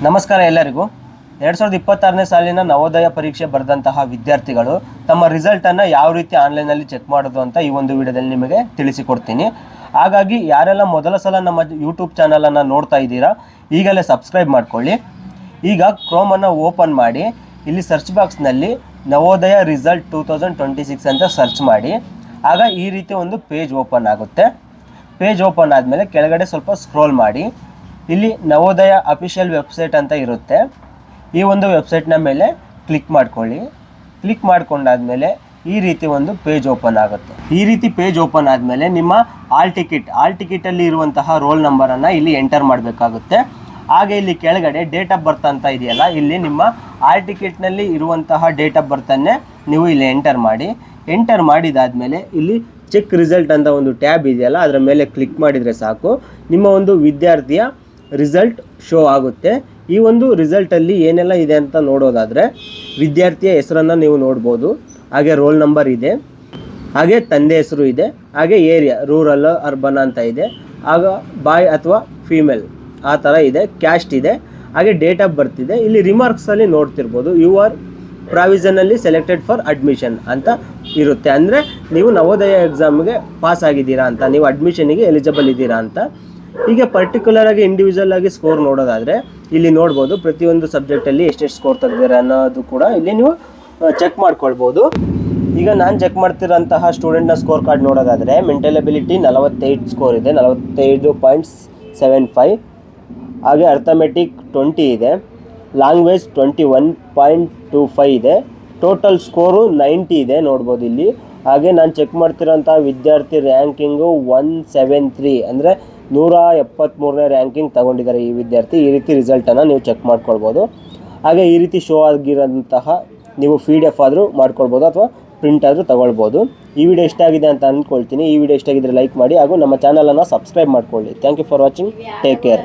ನಮಸ್ಕಾರ ಎಲ್ಲರಿಗೂ. 2026ನೇ ಸಾಲಿನ ನವೋದಯ ಪರೀಕ್ಷೆ ಬರೆದಂತಹ ವಿದ್ಯಾರ್ಥಿಗಳು ತಮ್ಮ ರಿಸಲ್ಟನ್ನು ಯಾವ ರೀತಿ ಆನ್ಲೈನಲ್ಲಿ ಚೆಕ್ ಮಾಡೋದು ಅಂತ ಈ ಒಂದು ವಿಡಿಯೋದಲ್ಲಿ ನಿಮಗೆ ತಿಳಿಸಿಕೊಡ್ತೀನಿ. ಹಾಗಾಗಿ ಯಾರೆಲ್ಲ ಮೊದಲ ಸಲ ನಮ್ಮ ಯೂಟ್ಯೂಬ್ ಚಾನಲನ್ನು ನೋಡ್ತಾ ಇದ್ದೀರಾ ಈಗಲೇ ಸಬ್ಸ್ಕ್ರೈಬ್ ಮಾಡ್ಕೊಳ್ಳಿ. ಈಗ ಕ್ರೋಮನ್ನು ಓಪನ್ ಮಾಡಿ ಇಲ್ಲಿ ಸರ್ಚ್ ಬಾಕ್ಸ್ನಲ್ಲಿ ನವೋದಯ ರಿಸಲ್ಟ್ 2026 ಅಂತ ಸರ್ಚ್ ಮಾಡಿ. ಆಗ ಈ ರೀತಿ ಒಂದು ಪೇಜ್ ಓಪನ್ ಆಗುತ್ತೆ. ಪೇಜ್ ಓಪನ್ ಆದಮೇಲೆ ಕೆಳಗಡೆ ಸ್ವಲ್ಪ ಸ್ಕ್ರೋಲ್ ಮಾಡಿ. ಇಲ್ಲಿ ನವೋದಯ ಅಫಿಷಿಯಲ್ ವೆಬ್ಸೈಟ್ ಅಂತ ಇರುತ್ತೆ. ಈ ಒಂದು ವೆಬ್ಸೈಟ್ನ ಮೇಲೆ ಕ್ಲಿಕ್ ಮಾಡ್ಕೊಳ್ಳಿ. ಕ್ಲಿಕ್ ಮಾಡ್ಕೊಂಡಾದ್ಮೇಲೆ ಈ ರೀತಿ ಒಂದು ಪೇಜ್ ಓಪನ್ ಆಗುತ್ತೆ. ಈ ರೀತಿ ಪೇಜ್ ಓಪನ್ ಆದಮೇಲೆ ನಿಮ್ಮ ಆಲ್ ಟಿಕೆಟಲ್ಲಿ ಇರುವಂತಹ ರೋಲ್ ನಂಬರನ್ನು ಇಲ್ಲಿ ಎಂಟರ್ ಮಾಡಬೇಕಾಗುತ್ತೆ. ಹಾಗೆ ಇಲ್ಲಿ ಕೆಳಗಡೆ ಡೇಟ್ ಆಫ್ ಬರ್ತ್ ಅಂತ ಇದೆಯಲ್ಲ, ಇಲ್ಲಿ ನಿಮ್ಮ ಆಲ್ ಟಿಕೆಟ್ನಲ್ಲಿ ಇರುವಂತಹ ಡೇಟ್ ಆಫ್ ಬರ್ತನ್ನೇ ನೀವು ಇಲ್ಲಿ ಎಂಟರ್ ಮಾಡಿ. ಎಂಟರ್ ಮಾಡಿದಾದಮೇಲೆ ಇಲ್ಲಿ ಚೆಕ್ ರಿಸಲ್ಟ್ ಅಂತ ಒಂದು ಟ್ಯಾಬ್ ಇದೆಯಲ್ಲ, ಅದರ ಮೇಲೆ ಕ್ಲಿಕ್ ಮಾಡಿದರೆ ಸಾಕು, ನಿಮ್ಮ ಒಂದು ವಿದ್ಯಾರ್ಥಿಯ ರಿಸಲ್ಟ್ ಶೋ ಆಗುತ್ತೆ. ಈ ಒಂದು ರಿಸಲ್ಟಲ್ಲಿ ಏನೆಲ್ಲ ಇದೆ ಅಂತ ನೋಡೋದಾದರೆ ವಿದ್ಯಾರ್ಥಿಯ ಹೆಸರನ್ನು ನೀವು ನೋಡ್ಬೋದು. ಹಾಗೆ ರೋಲ್ ನಂಬರ್ ಇದೆ, ಹಾಗೆ ತಂದೆ ಹೆಸರು ಇದೆ, ಹಾಗೆ ಏರಿಯಾ ರೂರಲ್ ಅರ್ಬನ್ ಅಂತ ಇದೆ, ಆಗ ಬಾಯ್ ಅಥವಾ ಫೀಮೇಲ್ ಆ ಥರ ಇದೆ, ಕ್ಯಾಸ್ಟ್ ಇದೆ, ಹಾಗೆ ಡೇಟ್ ಆಫ್ ಬರ್ತ್ ಇದೆ. ಇಲ್ಲಿ ರಿಮಾರ್ಕ್ಸಲ್ಲಿ ನೋಡ್ತಿರ್ಬೋದು, you are provisionally selected for admission ಅಂತ ಇರುತ್ತೆ. ಅಂದರೆ ನೀವು ನವೋದಯ ಎಕ್ಸಾಮ್ಗೆ ಪಾಸ್ ಆಗಿದ್ದೀರಾ ಅಂತ, ನೀವು ಅಡ್ಮಿಷನಿಗೆ ಎಲಿಜಿಬಲ್ ಇದ್ದೀರಾ ಅಂತ. ಹೀಗೆ ಪರ್ಟಿಕ್ಯುಲರ್ ಆಗಿ ಇಂಡಿವಿಜುವಲ್ ಆಗಿ ಸ್ಕೋರ್ ನೋಡೋದಾದರೆ ಇಲ್ಲಿ ನೋಡ್ಬೋದು, ಪ್ರತಿಯೊಂದು ಸಬ್ಜೆಕ್ಟಲ್ಲಿ ಎಷ್ಟೆಷ್ಟು ಸ್ಕೋರ್ ತೆಗೆದಿರಾ ಅನ್ನೋದು ಕೂಡ ಇಲ್ಲಿ ನೀವು ಚೆಕ್ ಮಾಡ್ಕೊಳ್ಬೋದು. ಈಗ ನಾನು ಚೆಕ್ ಮಾಡ್ತಿರೋಂತಹ ಸ್ಟೂಡೆಂಟ್ನ ಸ್ಕೋರ್ ಕಾರ್ಡ್ ನೋಡೋದಾದರೆ ಮೆಂಟಲ್ ಎಬಿಲಿಟಿ 48 ಸ್ಕೋರ್ ಇದೆ, 45.75. ಹಾಗೆ ಅರ್ಥಮೆಟಿಕ್ 20 ಇದೆ, ಲ್ಯಾಂಗ್ವೇಜ್ 21.25 ಇದೆ, ಟೋಟಲ್ ಸ್ಕೋರು 90 ಇದೆ ನೋಡ್ಬೋದು ಇಲ್ಲಿ. ಹಾಗೆ ನಾನು ಚೆಕ್ ಮಾಡ್ತಿರೋಂಥ ವಿದ್ಯಾರ್ಥಿ ರ್ಯಾಂಕಿಂಗು 173, ಅಂದರೆ 173ನೇ ರ್ಯಾಂಕಿಂಗ್ ತಗೊಂಡಿದ್ದಾರೆ ಈ ವಿದ್ಯಾರ್ಥಿ. ಈ ರೀತಿ ರಿಸಲ್ಟನ್ನು ನೀವು ಚೆಕ್ ಮಾಡ್ಕೊಳ್ಬೋದು. ಹಾಗೆ ಈ ರೀತಿ ಶೋ ಆಗಿರೋಂತಹ ನೀವು PDF ಆದರೂ ಮಾಡ್ಕೊಳ್ಬೋದು ಅಥವಾ ಪ್ರಿಂಟ್ ಆದರೂ ತಗೊಳ್ಬೋದು. ಈ ವಿಡಿಯೋ ಇಷ್ಟ ಆಗಿದೆ ಅಂತ ಅಂದ್ಕೊಳ್ತೀನಿ. ಈ ವಿಡಿಯೋ ಇಷ್ಟ ಆಗಿದ್ದರೆ ಲೈಕ್ ಮಾಡಿ ಹಾಗೂ ನಮ್ಮ ಚಾನಲನ್ನು ಸಬ್ಸ್ಕ್ರೈಬ್ ಮಾಡ್ಕೊಳ್ಳಿ. Thank you for watching. Take care.